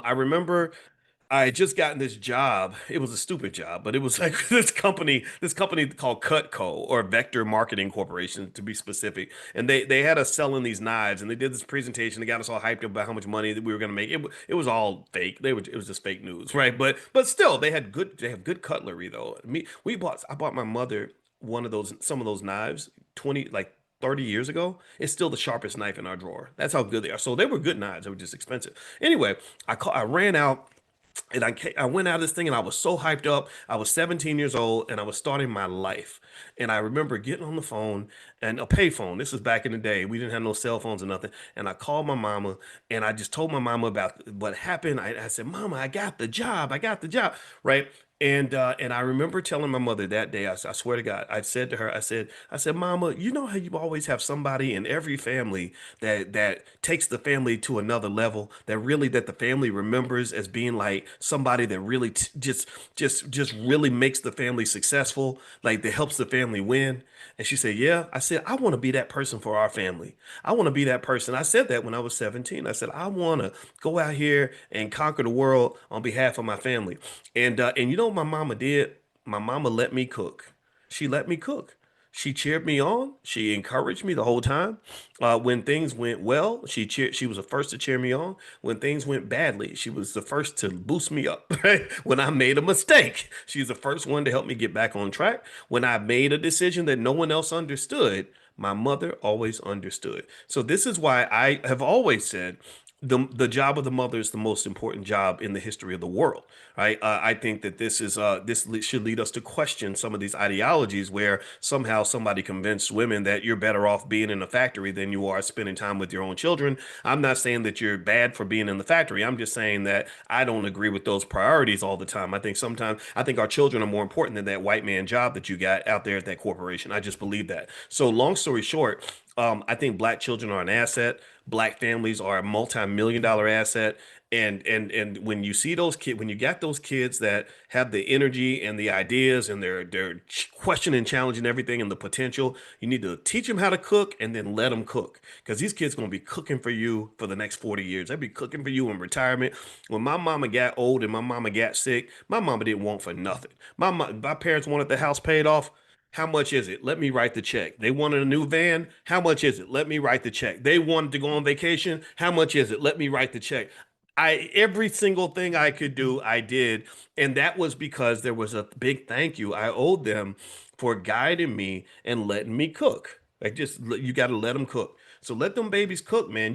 I remember I had just gotten this job. It was a stupid job, but it was like this company called Cutco or Vector Marketing Corporation to be specific. And they had us selling these knives, and they did this presentation. They got us all hyped up about how much money that we were going to make. It was all fake. It was just fake news, right? But still, they have good cutlery though. I bought my mother some of those knives 20 like 30 years ago. It's still the sharpest knife in our drawer. That's how good they are. So they were good knives. They were just expensive. Anyway, I ran out and I went out of this thing and I was so hyped up. I was 17 years old and I was starting my life. And I remember getting on the phone and a payphone. This was back in the day. We didn't have no cell phones or nothing. And I called my mama and I just told my mama about what happened. I said, Mama, I got the job. I got the job. Right. And I remember telling my mother that day, I swear to God, I said to her, I said, Mama, you know how you always have somebody in every family that takes the family to another level, that the family remembers as being like somebody that really just really makes the family successful, like that helps the family win. And she said, Yeah. I said, I want to be that person for our family. I want to be that person. I said that when I was 17. I said, I want to go out here and conquer the world on behalf of my family. And you know what my mama did? My mama let me cook. She let me cook. She cheered me on. She encouraged me the whole time. When things went well, she cheered. She was the first to cheer me on. When things went badly, she was the first to boost me up. Right? When I made a mistake, she's the first one to help me get back on track. When I made a decision that no one else understood, my mother always understood. So this is why I have always said the job of the mother is the most important job in the history of the world, right? I think that should lead us to question some of these ideologies where somehow somebody convinced women that you're better off being in a factory than you are spending time with your own children. I'm not saying that you're bad for being in the factory. I'm just saying that I don't agree with those priorities all the time. I think our children are more important than that white man job that you got out there at that corporation. I just believe that. So long story short, I think black children are an asset. Black families are a multi-million dollar asset. And when you see those kids, when you got those kids that have the energy and the ideas and they're questioning, challenging everything and the potential, you need to teach them how to cook and then let them cook. Because these kids gonna be cooking for you for the next 40 years. They'll be cooking for you in retirement. When my mama got old and my mama got sick, my mama didn't want for nothing. My parents wanted the house paid off. How much is it? Let me write the check. They wanted a new van. How much is it? Let me write the check. They wanted to go on vacation. How much is it? Let me write the check. Every single thing I could do, I did. And that was because there was a big thank you I owed them for guiding me and letting me cook. Like just you got to let them cook. So let them babies cook, man.